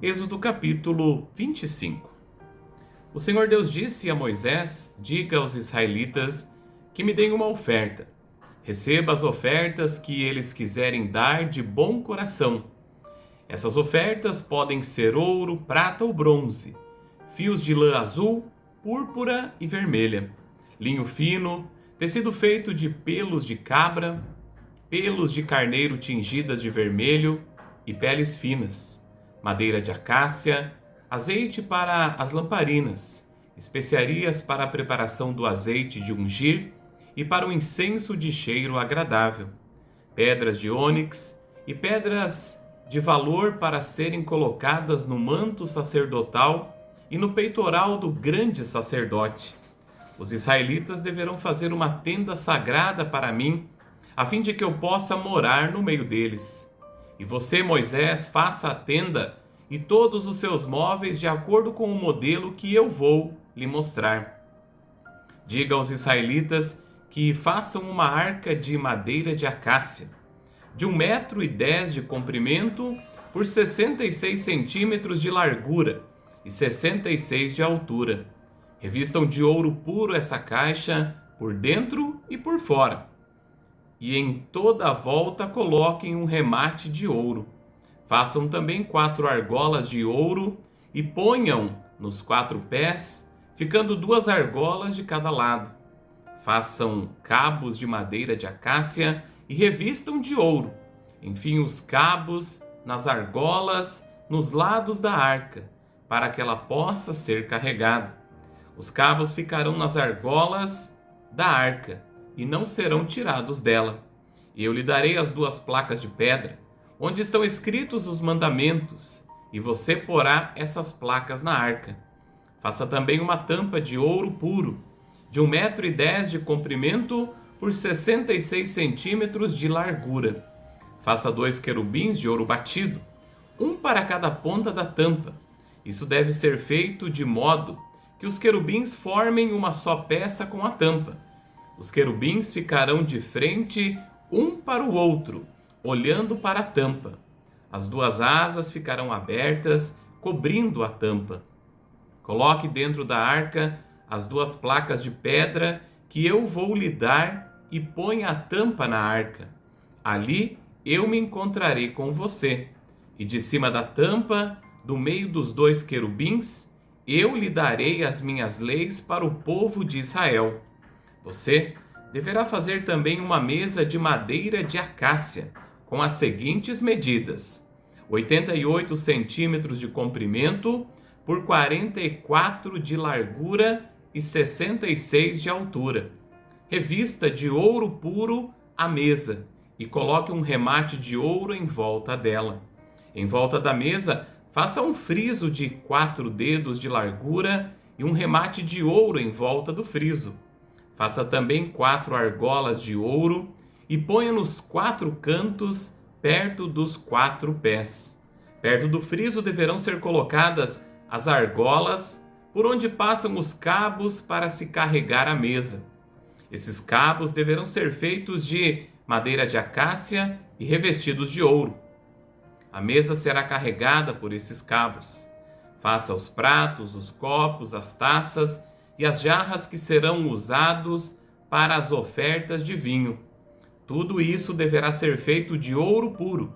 Êxodo capítulo 25. O Senhor Deus disse a Moisés: diga aos israelitas que me deem uma oferta. Receba as ofertas que eles quiserem dar de bom coração. Essas ofertas podem ser ouro, prata ou bronze, fios de lã azul, púrpura e vermelha, linho fino, tecido feito de pelos de cabra, pelos de carneiro tingidas de vermelho e peles finas, madeira de acácia, azeite para as lamparinas, especiarias para a preparação do azeite de ungir e para o incenso de cheiro agradável, pedras de ônix e pedras de valor para serem colocadas no manto sacerdotal e no peitoral do grande sacerdote. Os israelitas deverão fazer uma tenda sagrada para mim, a fim de que eu possa morar no meio deles. E você, Moisés, faça a tenda e todos os seus móveis de acordo com o modelo que eu vou lhe mostrar. Diga aos israelitas que façam uma arca de madeira de acácia, de 1,10 m de comprimento por 66 centímetros de largura e 66 de altura. Revistam de ouro puro essa caixa por dentro e por fora. E em toda a volta coloquem um remate de ouro. Façam também 4 argolas de ouro e ponham nos 4 pés, ficando 2 argolas de cada lado. Façam cabos de madeira de acácia e revistam de ouro. Enfim, os cabos nas argolas nos lados da arca, para que ela possa ser carregada. Os cabos ficarão nas argolas da arca e não serão tirados dela. E eu lhe darei as 2 placas de pedra, onde estão escritos os mandamentos, e você porá essas placas na arca. Faça também uma tampa de ouro puro, de 1,10 m de comprimento por 66 centímetros de largura. Faça 2 querubins de ouro batido, um para cada ponta da tampa. Isso deve ser feito de modo que os querubins formem uma só peça com a tampa. Os querubins ficarão de frente um para o outro, olhando para a tampa. As 2 asas ficarão abertas, cobrindo a tampa. Coloque dentro da arca as 2 placas de pedra que eu vou lhe dar e ponha a tampa na arca. Ali eu me encontrarei com você. E de cima da tampa, do meio dos 2 querubins, eu lhe darei as minhas leis para o povo de Israel. Você deverá fazer também uma mesa de madeira de acácia, com as seguintes medidas: 88 centímetros de comprimento por 44 de largura e 66 de altura. Revista de ouro puro a mesa e coloque um remate de ouro em volta dela. Em volta da mesa, faça um friso de 4 dedos de largura e um remate de ouro em volta do friso. Faça também 4 argolas de ouro e ponha nos 4 cantos, perto dos 4 pés. Perto do friso deverão ser colocadas as argolas, por onde passam os cabos para se carregar a mesa. Esses cabos deverão ser feitos de madeira de acácia e revestidos de ouro. A mesa será carregada por esses cabos. Faça os pratos, os copos, as taças e as jarras que serão usados para as ofertas de vinho. Tudo isso deverá ser feito de ouro puro.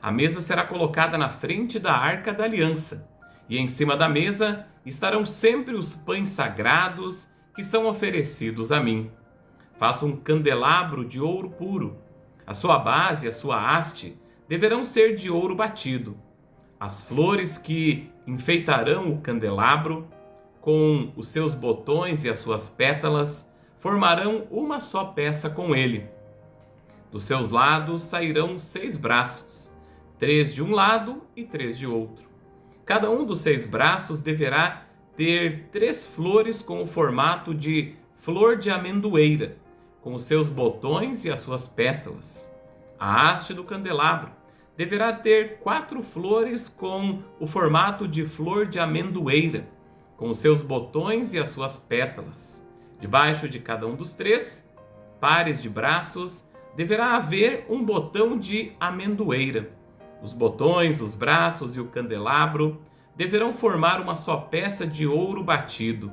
A mesa será colocada na frente da Arca da Aliança, e em cima da mesa estarão sempre os pães sagrados que são oferecidos a mim. Faça um candelabro de ouro puro. A sua base e a sua haste deverão ser de ouro batido. As flores que enfeitarão o candelabro, com os seus botões e as suas pétalas, formarão uma só peça com ele. Dos seus lados sairão 6 braços, 3 de um lado e 3 de outro. Cada um dos 6 braços deverá ter 3 flores com o formato de flor de amendoeira, com os seus botões e as suas pétalas. A haste do candelabro deverá ter 4 flores com o formato de flor de amendoeira, com os seus botões e as suas pétalas. Debaixo de cada um dos 3 pares de braços deverá haver um botão de amendoeira. Os botões, os braços e o candelabro deverão formar uma só peça de ouro batido.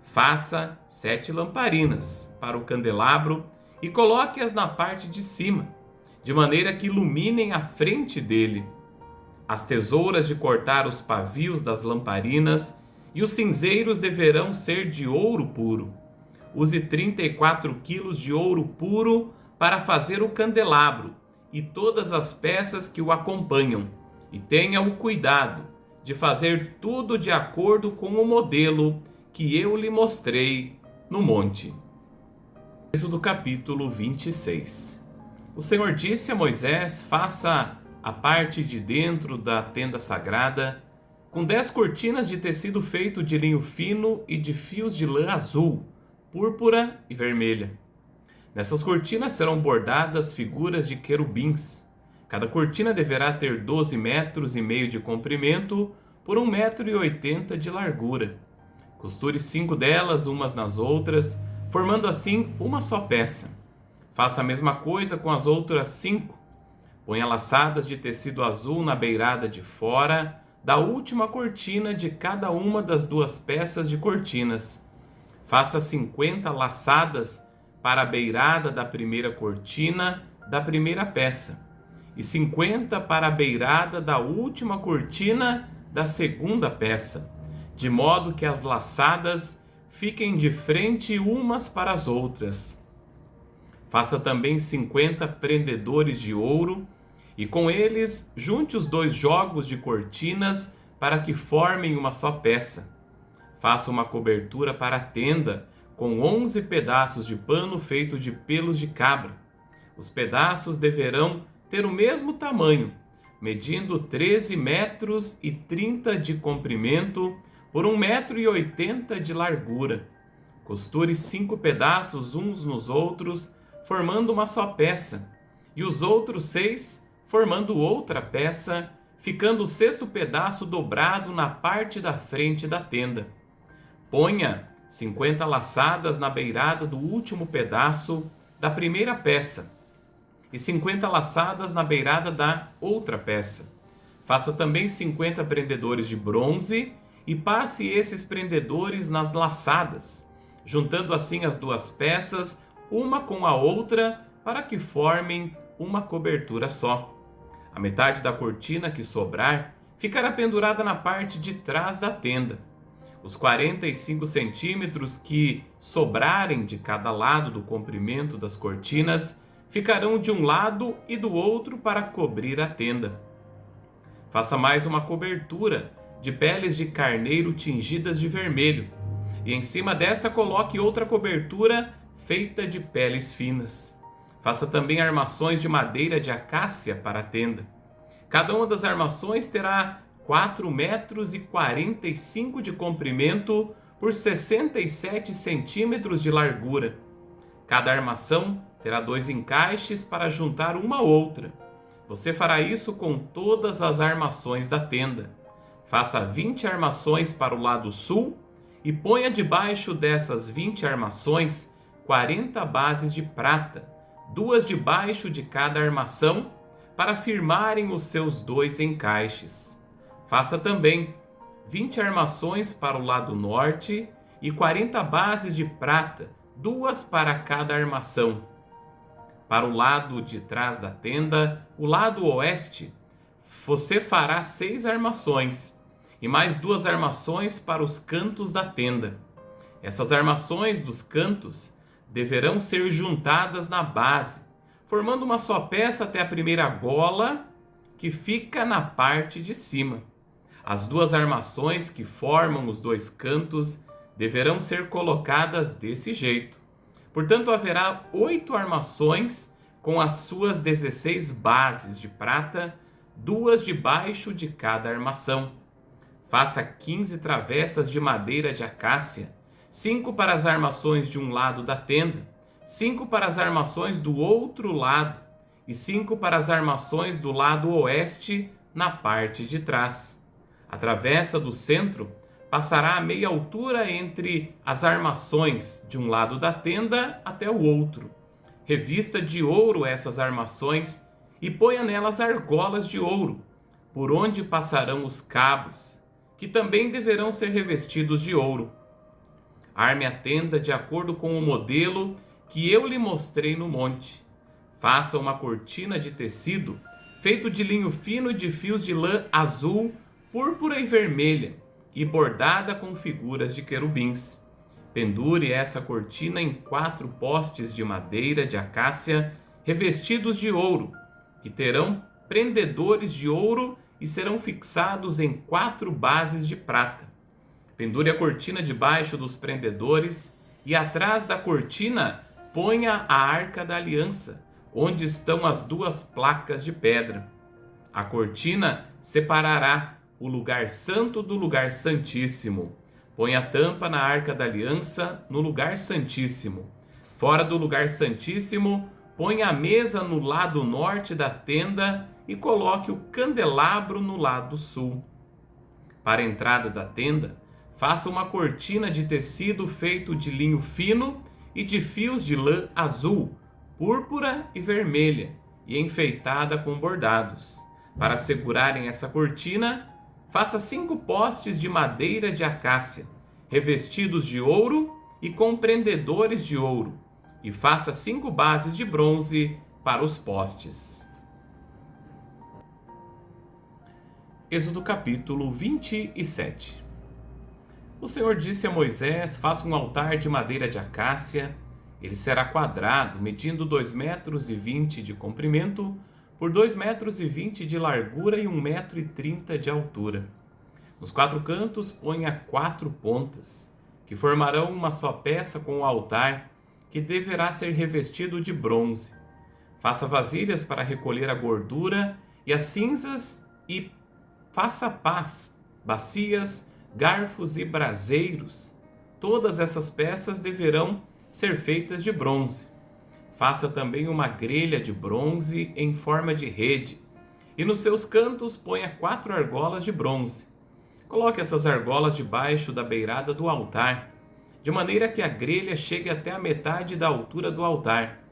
Faça 7 lamparinas para o candelabro e coloque-as na parte de cima, de maneira que iluminem a frente dele. As tesouras de cortar os pavios das lamparinas e os cinzeiros deverão ser de ouro puro. Use 34 quilos de ouro puro para fazer o candelabro e todas as peças que o acompanham, e tenha o cuidado de fazer tudo de acordo com o modelo que eu lhe mostrei no monte. Êxodo capítulo 26. O Senhor disse a Moisés: faça a parte de dentro da tenda sagrada com 10 cortinas de tecido feito de linho fino e de fios de lã azul, púrpura e vermelha. Nessas cortinas serão bordadas figuras de querubins. Cada cortina deverá ter 12 metros e meio de comprimento por 1,80 m de largura. Costure 5 delas umas nas outras, formando assim uma só peça. Faça a mesma coisa com as outras 5. Ponha laçadas de tecido azul na beirada de fora da última cortina de cada uma das 2 peças de cortinas. Faça 50 laçadas para a beirada da primeira cortina da primeira peça e 50 para a beirada da última cortina da segunda peça, de modo que as laçadas fiquem de frente umas para as outras. Faça também 50 prendedores de ouro e com eles junte os 2 jogos de cortinas para que formem uma só peça. Faça uma cobertura para a tenda com 11 pedaços de pano feito de pelos de cabra. Os pedaços deverão ter o mesmo tamanho, medindo 13 metros e 30 de comprimento por 1,80 m de largura. Costure 5 pedaços uns nos outros, formando uma só peça, e os outros 6 formando outra peça, ficando o 6º pedaço dobrado na parte da frente da tenda. Ponha 50 laçadas na beirada do último pedaço da primeira peça e 50 laçadas na beirada da outra peça. Faça também 50 prendedores de bronze e passe esses prendedores nas laçadas, juntando assim as 2 peças, uma com a outra, para que formem uma cobertura só. A metade da cortina que sobrar ficará pendurada na parte de trás da tenda. Os 45 centímetros que sobrarem de cada lado do comprimento das cortinas ficarão de um lado e do outro para cobrir a tenda. Faça mais uma cobertura de peles de carneiro tingidas de vermelho, e em cima desta coloque outra cobertura feita de peles finas. Faça também armações de madeira de acácia para a tenda. Cada uma das armações terá 4,45 m de comprimento por 67 centímetros de largura. Cada armação terá 2 encaixes para juntar uma à outra. Você fará isso com todas as armações da tenda. Faça 20 armações para o lado sul e ponha debaixo dessas 20 armações 40 bases de prata, 2 debaixo de cada armação, para firmarem os seus 2 encaixes. Faça também 20 armações para o lado norte e 40 bases de prata, 2 para cada armação. Para o lado de trás da tenda, o lado oeste, você fará 6 armações e mais 2 armações para os cantos da tenda. Essas armações dos cantos deverão ser juntadas na base, formando uma só peça até a primeira gola, que fica na parte de cima. As 2 armações que formam os 2 cantos deverão ser colocadas desse jeito. Portanto, haverá 8 armações com as suas 16 bases de prata, 2 debaixo de cada armação. Faça 15 travessas de madeira de acácia, 5 para as armações de um lado da tenda, 5 para as armações do outro lado e 5 para as armações do lado oeste na parte de trás. A travessa do centro passará a meia altura entre as armações de um lado da tenda até o outro. Revista de ouro essas armações e ponha nelas argolas de ouro, por onde passarão os cabos, que também deverão ser revestidos de ouro. Arme a tenda de acordo com o modelo que eu lhe mostrei no monte. Faça uma cortina de tecido feito de linho fino e de fios de lã azul, púrpura e vermelha, e bordada com figuras de querubins. Pendure essa cortina em 4 postes de madeira de acácia revestidos de ouro, que terão prendedores de ouro e serão fixados em 4 bases de prata. Pendure a cortina debaixo dos prendedores e atrás da cortina ponha a arca da aliança, onde estão as 2 placas de pedra. A cortina separará o lugar santo do lugar santíssimo. Põe a tampa na arca da aliança no lugar santíssimo. Fora do lugar santíssimo, põe a mesa no lado norte da tenda e coloque o candelabro no lado sul. Para a entrada da tenda, faça uma cortina de tecido feito de linho fino e de fios de lã azul, púrpura e vermelha, e enfeitada com bordados. Para segurarem essa cortina, faça 5 postes de madeira de acácia, revestidos de ouro e com prendedores de ouro, e faça 5 bases de bronze para os postes. Êxodo capítulo 27. O Senhor disse a Moisés: faça um altar de madeira de acácia. Ele será quadrado, medindo 2,20 metros de comprimento, por 2,20 metros de largura e 1,30 metro de altura. Nos 4 cantos ponha 4 pontas, que formarão uma só peça com o altar, que deverá ser revestido de bronze. Faça vasilhas para recolher a gordura e as cinzas e faça pás, bacias, garfos e braseiros. Todas essas peças deverão ser feitas de bronze. Faça também uma grelha de bronze em forma de rede, e nos seus cantos ponha 4 argolas de bronze. Coloque essas argolas debaixo da beirada do altar, de maneira que a grelha chegue até a metade da altura do altar.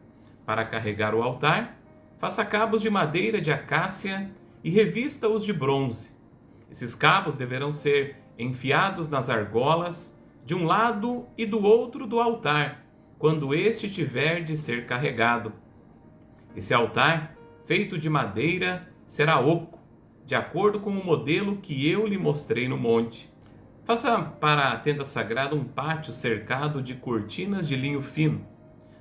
Para carregar o altar, faça cabos de madeira de acácia e revista-os de bronze. Esses cabos deverão ser enfiados nas argolas, de um lado e do outro do altar, quando este tiver de ser carregado. Esse altar, feito de madeira, será oco, de acordo com o modelo que eu lhe mostrei no monte. Faça para a tenda sagrada um pátio cercado de cortinas de linho fino.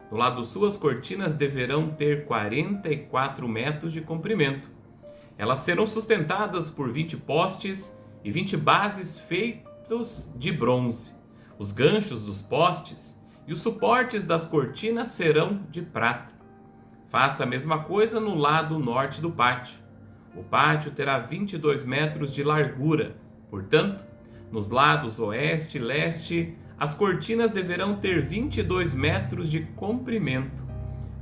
No lado sul, as cortinas deverão ter 44 metros de comprimento. Elas serão sustentadas por 20 postes e 20 bases feitos de bronze. Os ganchos dos postes e os suportes das cortinas serão de prata. Faça a mesma coisa no lado norte do pátio. O pátio terá 22 metros de largura. Portanto, nos lados oeste e leste, as cortinas deverão ter 22 metros de comprimento.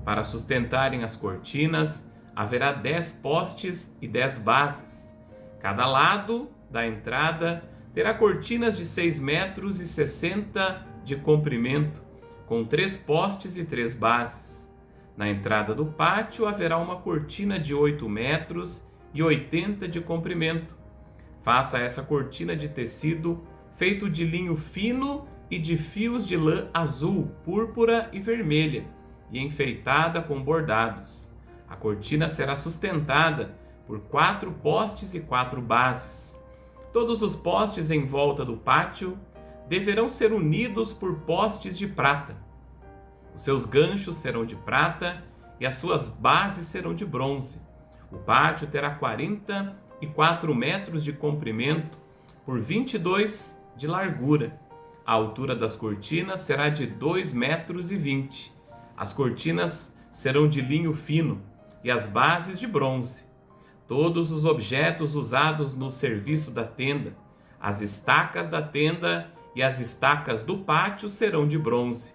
Para sustentarem as cortinas, haverá 10 postes e 10 bases. Cada lado da entrada terá cortinas de 6 metros e 60 de comprimento, com 3 postes e 3 bases. Na entrada do pátio haverá uma cortina de 8 metros e 80 de comprimento. Faça essa cortina de tecido feito de linho fino e de fios de lã azul, púrpura e vermelha, e enfeitada com bordados. A cortina será sustentada por 4 postes e 4 bases. Todos os postes em volta do pátio deverão ser unidos por postes de prata. Os seus ganchos serão de prata e as suas bases serão de bronze. O pátio terá 44 metros de comprimento por 22 de largura. A altura das cortinas será de 2,20 metros. As cortinas serão de linho fino e as bases de bronze. Todos os objetos usados no serviço da tenda, as estacas da tenda e as estacas do pátio serão de bronze.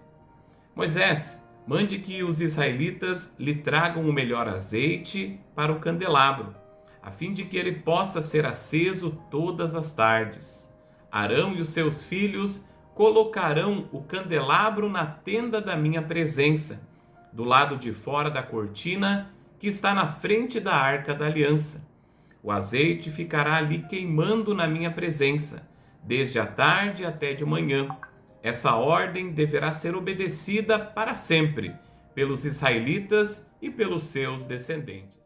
Moisés, mande que os israelitas lhe tragam o melhor azeite para o candelabro, a fim de que ele possa ser aceso todas as tardes. Arão e os seus filhos colocarão o candelabro na tenda da minha presença, do lado de fora da cortina que está na frente da arca da aliança. O azeite ficará ali queimando na minha presença, desde a tarde até de manhã. Essa ordem deverá ser obedecida para sempre pelos israelitas e pelos seus descendentes.